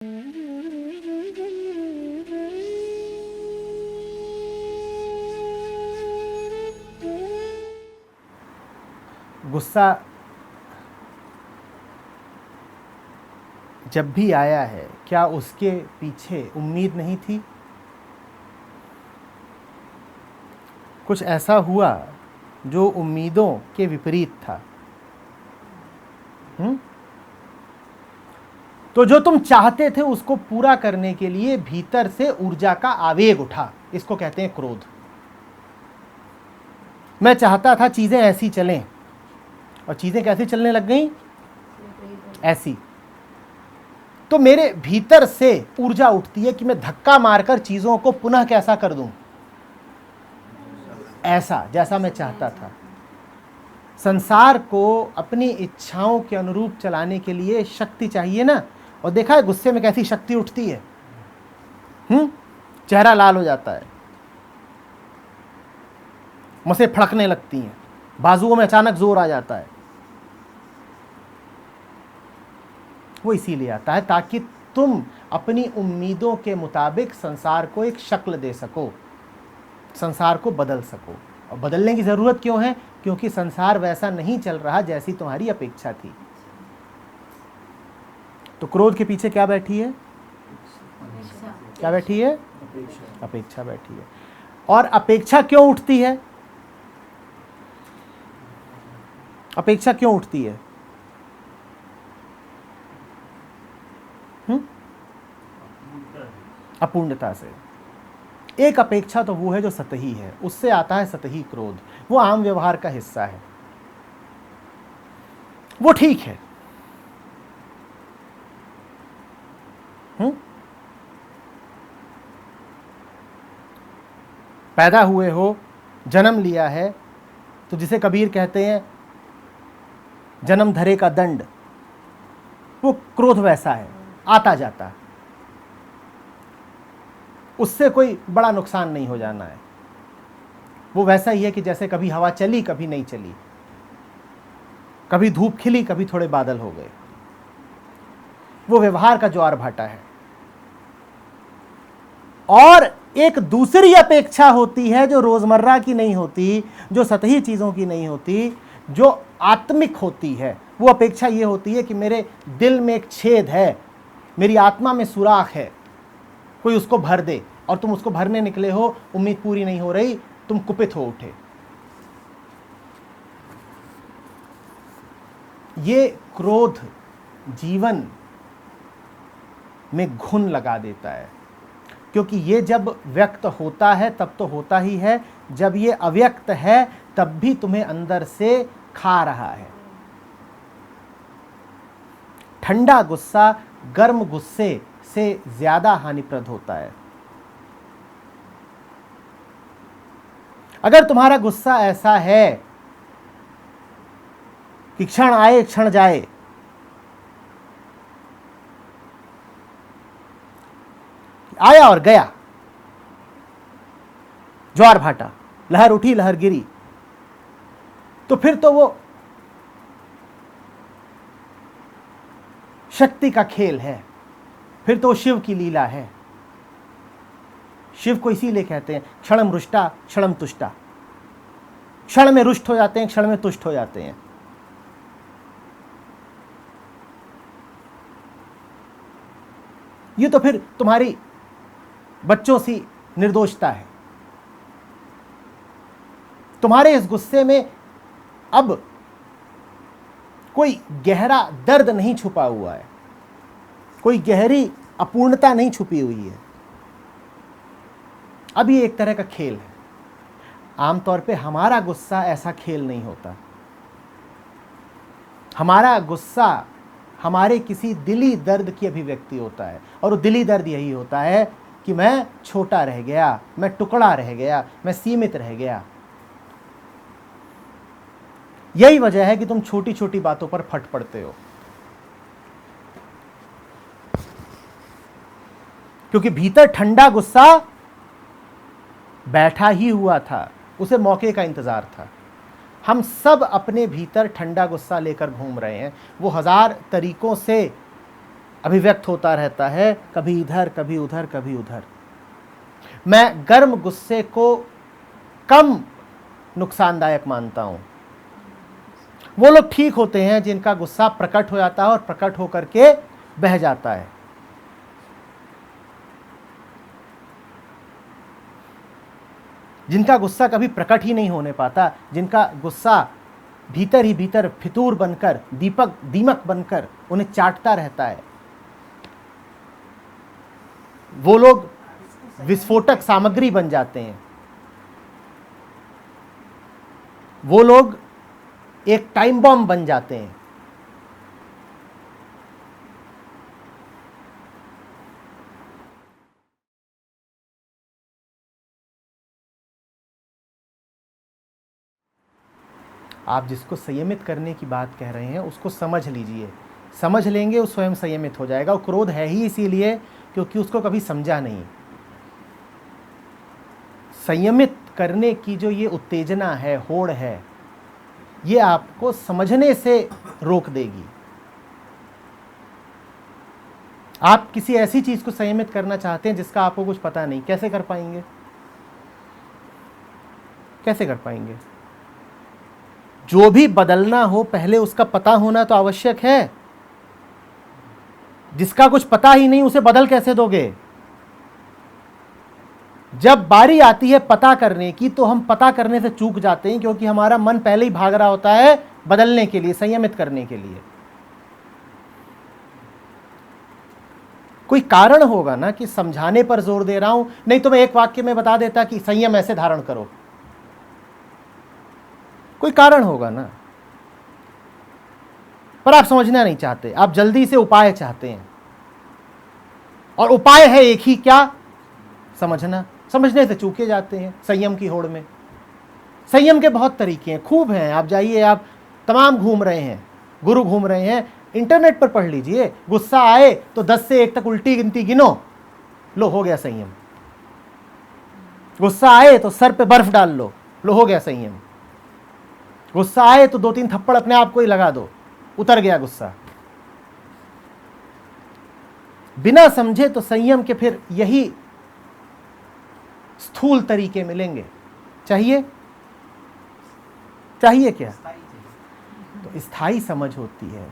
गुस्सा जब भी आया है, क्या उसके पीछे उम्मीद नहीं थी? कुछ ऐसा हुआ जो उम्मीदों के विपरीत था। तो जो तुम चाहते थे उसको पूरा करने के लिए भीतर से ऊर्जा का आवेग उठा। इसको कहते हैं क्रोध। मैं चाहता था चीजें ऐसी चलें, और चीजें कैसी चलने लग गई? ऐसी। तो मेरे भीतर से ऊर्जा उठती है कि मैं धक्का मारकर चीजों को पुनः कैसा कर दूं, ऐसा जैसा मैं चाहता था। संसार को अपनी इच्छाओं के अनुरूप चलाने के लिए शक्ति चाहिए ना। और देखा है गुस्से में कैसी शक्ति उठती है। चेहरा लाल हो जाता है, मसें फड़कने लगती हैं, बाजुओं में अचानक जोर आ जाता है। वो इसीलिए आता है ताकि तुम अपनी उम्मीदों के मुताबिक संसार को एक शक्ल दे सको, संसार को बदल सको। और बदलने की जरूरत क्यों है? क्योंकि संसार वैसा नहीं चल रहा जैसी तुम्हारी अपेक्षा थी। तो क्रोध के पीछे क्या बैठी है? क्या बैठी है? अपेक्षा बैठी है। और अपेक्षा क्यों उठती है? अपेक्षा क्यों उठती है? अपूर्णता से। एक अपेक्षा तो वो है जो सतही है, उससे आता है सतही क्रोध। वो आम व्यवहार का हिस्सा है, वो ठीक है। पैदा हुए हो, जन्म लिया है, तो जिसे कबीर कहते हैं जन्म धरे का दंड, वो क्रोध वैसा है, आता जाता है। उससे कोई बड़ा नुकसान नहीं हो जाना है। वो वैसा ही है कि जैसे कभी हवा चली, कभी नहीं चली, कभी धूप खिली, कभी थोड़े बादल हो गए। वो व्यवहार का ज्वार भाटा है। और एक दूसरी अपेक्षा होती है जो रोजमर्रा की नहीं होती, जो सतही चीजों की नहीं होती, जो आत्मिक होती है। वो अपेक्षा ये होती है कि मेरे दिल में एक छेद है, मेरी आत्मा में सुराख है, कोई उसको भर दे। और तुम उसको भरने निकले हो, उम्मीद पूरी नहीं हो रही, तुम कुपित हो उठे। ये क्रोध जीवन में घुन लगा देता है, क्योंकि ये जब व्यक्त होता है तब तो होता ही है, जब ये अव्यक्त है तब भी तुम्हें अंदर से खा रहा है। ठंडा गुस्सा गर्म गुस्से से ज्यादा हानिप्रद होता है। अगर तुम्हारा गुस्सा ऐसा है कि क्षण आए क्षण जाए, आया और गया, ज्वार भाटा, लहर उठी लहर गिरी, तो फिर तो वो शक्ति का खेल है, फिर तो शिव की लीला है। शिव को इसीलिए कहते हैं क्षणम रुष्टा क्षणम तुष्टा। क्षण में रुष्ट हो जाते हैं, क्षण में तुष्ट हो जाते हैं। ये तो फिर तुम्हारी बच्चों सी निर्दोषता है। तुम्हारे इस गुस्से में अब कोई गहरा दर्द नहीं छुपा हुआ है, कोई गहरी अपूर्णता नहीं छुपी हुई है। अब ये एक तरह का खेल है। आमतौर पे हमारा गुस्सा ऐसा खेल नहीं होता। हमारा गुस्सा हमारे किसी दिली दर्द की अभिव्यक्ति होता है, और वो दिली दर्द यही होता है कि मैं छोटा रह गया, मैं टुकड़ा रह गया, मैं सीमित रह गया। यही वजह है कि तुम छोटी छोटी बातों पर फट पड़ते हो, क्योंकि भीतर ठंडा गुस्सा बैठा ही हुआ था, उसे मौके का इंतजार था। हम सब अपने भीतर ठंडा गुस्सा लेकर घूम रहे हैं। वो हजार तरीकों से अभिव्यक्त होता रहता है, कभी इधर कभी उधर कभी उधर। मैं गर्म गुस्से को कम नुकसानदायक मानता हूं। वो लोग ठीक होते हैं जिनका गुस्सा प्रकट हो जाता है और प्रकट होकर के बह जाता है। जिनका गुस्सा कभी प्रकट ही नहीं होने पाता, जिनका गुस्सा भीतर ही भीतर फितूर बनकर, दीमक बनकर उन्हें चाटता रहता है, वो लोग विस्फोटक सामग्री बन जाते हैं। वो लोग एक टाइम बॉम्ब बन जाते हैं। आप जिसको संयमित करने की बात कह रहे हैं उसको समझ लीजिए, समझ लेंगे वो स्वयं संयमित हो जाएगा। वो क्रोध है ही इसीलिए क्योंकि उसको कभी समझा नहीं। संयमित करने की जो ये उत्तेजना है, होड़ है, ये आपको समझने से रोक देगी। आप किसी ऐसी चीज को संयमित करना चाहते हैं जिसका आपको कुछ पता नहीं, कैसे कर पाएंगे? कैसे कर पाएंगे? जो भी बदलना हो पहले उसका पता होना तो आवश्यक है। जिसका कुछ पता ही नहीं उसे बदल कैसे दोगे? जब बारी आती है पता करने की तो हम पता करने से चूक जाते हैं, क्योंकि हमारा मन पहले ही भाग रहा होता है बदलने के लिए, संयमित करने के लिए। कोई कारण होगा ना कि समझाने पर जोर दे रहा हूं, नहीं तो मैं एक वाक्य में बता देता कि संयम ऐसे धारण करो। कोई कारण होगा ना, पर आप समझना नहीं चाहते, आप जल्दी से उपाय चाहते हैं। और उपाय है एक ही, क्या? समझना। समझने से चूके जाते हैं संयम की होड़ में। संयम के बहुत तरीके हैं, खूब हैं। आप जाइए, आप तमाम घूम रहे हैं, गुरु घूम रहे हैं, इंटरनेट पर पढ़ लीजिए। गुस्सा आए तो 10 से 1 तक उल्टी गिनती गिनो, लो हो गया संयम। गुस्सा आए तो सर पे बर्फ डाल लो हो गया संयम। गुस्सा आए तो 2-3 थप्पड़ अपने आप को ही लगा दो, उतर गया गुस्सा। बिना समझे तो संयम के फिर यही स्थूल तरीके मिलेंगे। चाहिए क्या? तो स्थायी समझ होती है,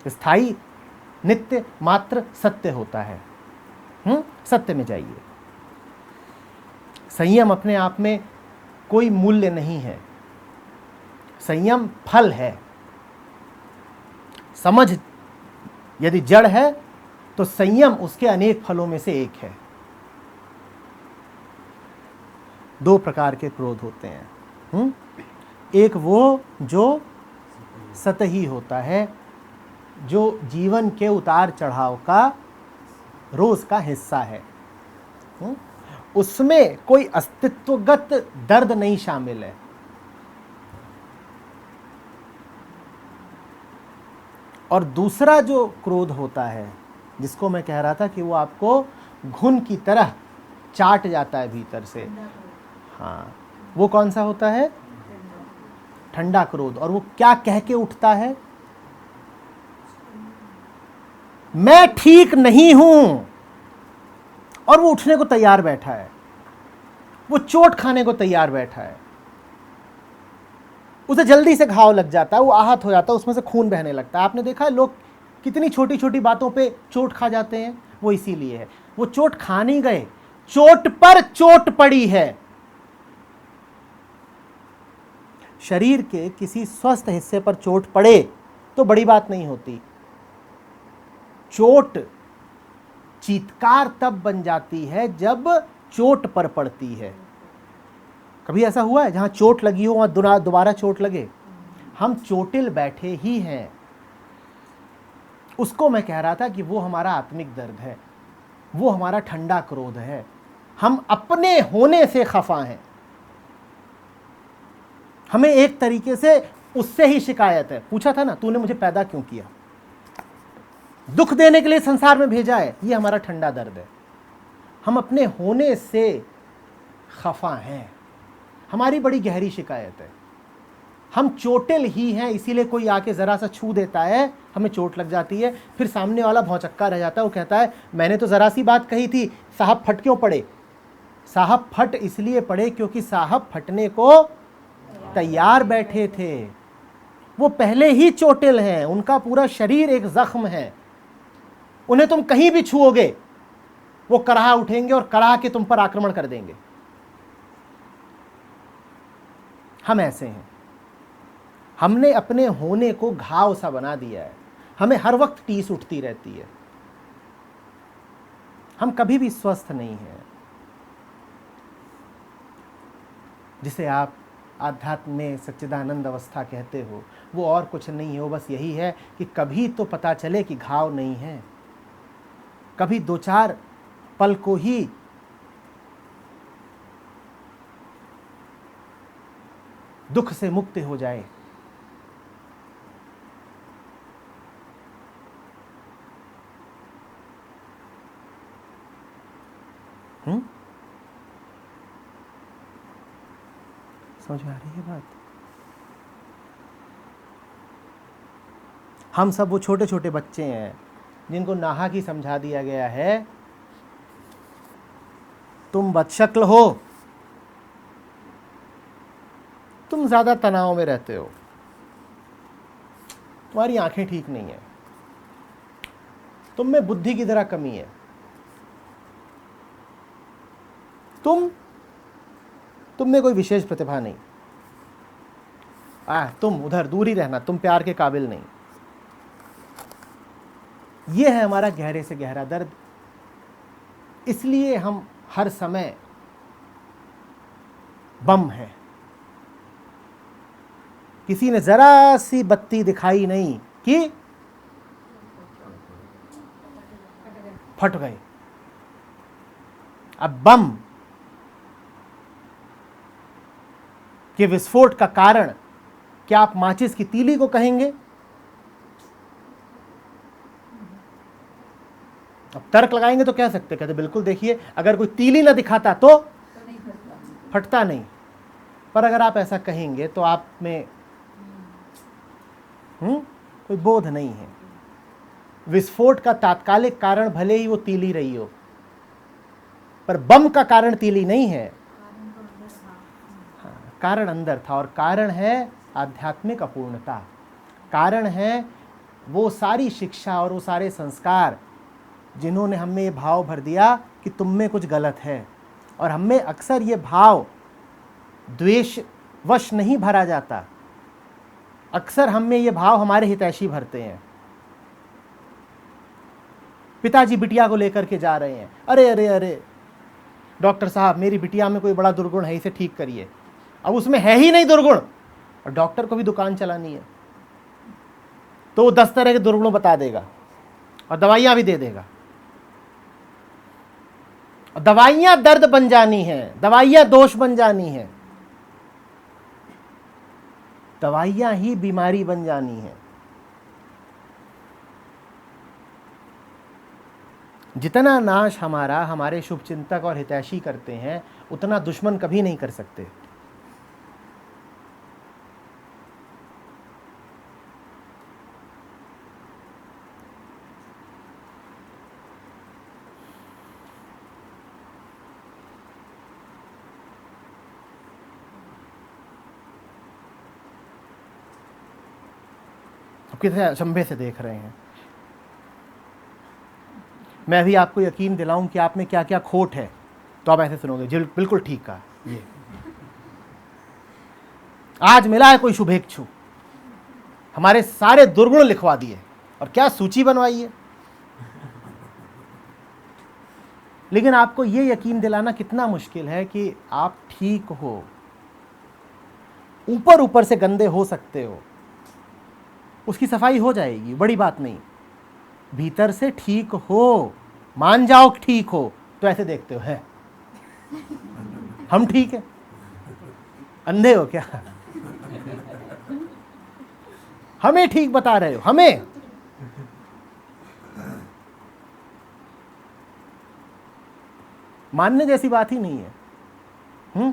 स्थायी नित्य मात्र सत्य होता है। सत्य में जाइए। संयम अपने आप में कोई मूल्य नहीं है, संयम फल है। समझ यदि जड़ है तो संयम उसके अनेक फलों में से एक है। 2 प्रकार के क्रोध होते हैं। एक वो जो सतही होता है, जो जीवन के उतार चढ़ाव का रोज का हिस्सा है। उसमें कोई अस्तित्वगत दर्द नहीं शामिल है। और दूसरा जो क्रोध होता है, जिसको मैं कह रहा था कि वो आपको घुन की तरह चाट जाता है भीतर से, हाँ, वो कौन सा होता है? ठंडा क्रोध। और वो क्या कह के उठता है? मैं ठीक नहीं हूं, और वो उठने को तैयार बैठा है, वो चोट खाने को तैयार बैठा है। उसे जल्दी से घाव लग जाता है, वो आहत हो जाता है, उसमें से खून बहने लगता है। आपने देखा है लोग कितनी छोटी छोटी बातों पे चोट खा जाते हैं? वो इसीलिए है, वो चोट खा नहीं गए, चोट पर चोट पड़ी है। शरीर के किसी स्वस्थ हिस्से पर चोट पड़े तो बड़ी बात नहीं होती। चोट चीत्कार तब बन जाती है जब चोट पर पड़ती है। कभी ऐसा हुआ है जहां चोट लगी हो वहां दोबारा चोट लगे? हम चोटिल बैठे ही हैं। उसको मैं कह रहा था कि वो हमारा आत्मिक दर्द है, वो हमारा ठंडा क्रोध है। हम अपने होने से खफा हैं। हमें एक तरीके से उससे ही शिकायत है। पूछा था ना, तूने मुझे पैदा क्यों किया? दुख देने के लिए संसार में भेजा है। ये हमारा ठंडा दर्द है। हम अपने होने से खफा हैं, हमारी बड़ी गहरी शिकायत है। हम चोटिल ही हैं, इसीलिए कोई आके ज़रा सा छू देता है, हमें चोट लग जाती है, फिर सामने वाला भौचक्का रह जाता है, वो कहता है मैंने तो ज़रा सी बात कही थी, साहब फट क्यों पड़े? साहब फट इसलिए पड़े क्योंकि साहब फटने को तैयार बैठे थे। वो पहले ही चोटिल हैं, उनका पूरा शरीर एक जख्म है, उन्हें तुम कहीं भी छुओगे वो कराह उठेंगे और कराह के तुम पर आक्रमण कर देंगे। हम ऐसे हैं, हमने अपने होने को घाव सा बना दिया है, हमें हर वक्त टीस उठती रहती है, हम कभी भी स्वस्थ नहीं हैं। जिसे आप आध्यात्म में सच्चिदानंद अवस्था कहते हो, वो और कुछ नहीं है, वो बस यही है कि कभी तो पता चले कि घाव नहीं है, कभी दो चार पल को ही दुख से मुक्त हो जाए। समझ में आ रही है बात? हम सब वो छोटे छोटे बच्चे हैं जिनको नाहक ही समझा दिया गया है तुम बदशक्ल हो, तुम ज्यादा तनाव में रहते हो, तुम्हारी आंखें ठीक नहीं है, तुम में बुद्धि की जरा कमी है, तुम में कोई विशेष प्रतिभा नहीं, तुम उधर दूर ही रहना, तुम प्यार के काबिल नहीं। यह है हमारा गहरे से गहरा दर्द। इसलिए हम हर समय बम है। किसी ने जरा सी बत्ती दिखाई नहीं कि फट गए। अब बम के विस्फोट का कारण क्या आप माचिस की तीली को कहेंगे? अब तर्क लगाएंगे तो कह सकते, कहते बिल्कुल देखिए अगर कोई तीली ना दिखाता तो फटता नहीं। पर अगर आप ऐसा कहेंगे तो आप में कोई बोध नहीं है। विस्फोट का तात्कालिक कारण भले ही वो तीली रही हो, पर बम का कारण तीली नहीं है। कारण अंदर था, और कारण है आध्यात्मिक अपूर्णता, कारण है वो सारी शिक्षा और वो सारे संस्कार जिन्होंने हमें ये भाव भर दिया कि तुम में कुछ गलत है। और हमें अक्सर ये भाव द्वेष वश नहीं भरा जाता, अक्सर हमें ये भाव हमारे हितैषी भरते हैं। पिताजी बिटिया को लेकर के जा रहे हैं, अरे अरे अरे डॉक्टर साहब मेरी बिटिया में कोई बड़ा दुर्गुण है, इसे ठीक करिए। अब उसमें है ही नहीं दुर्गुण, और डॉक्टर को भी दुकान चलानी है, तो वो 10 तरह के दुर्गुण बता देगा और दवाइयां भी दे देगा। दवाइयां दर्द बन जानी है, दवाइयां दोष बन जानी है, दवाइयां ही बीमारी बन जानी है। जितना नाश हमारा हमारे शुभचिंतक और हितैषी करते हैं, उतना दुश्मन कभी नहीं कर सकते। कितने अचंभे से देख रहे हैं। मैं भी आपको यकीन दिलाऊं कि आप में क्या क्या खोट है, तो आप ऐसे सुनोगे जी बिल्कुल ठीक कहा, ये आज मिला है कोई शुभेच्छु, हमारे सारे दुर्गुण लिखवा दिए और क्या सूची बनवाई है। लेकिन आपको ये यकीन दिलाना कितना मुश्किल है कि आप ठीक हो। ऊपर ऊपर से गंदे हो सकते हो, उसकी सफाई हो जाएगी, बड़ी बात नहीं। भीतर से ठीक हो, मान जाओ ठीक हो, तो ऐसे देखते हो है हम ठीक है, अंधे हो क्या? हमें ठीक बता रहे हो, हमें। मानने जैसी बात ही नहीं है।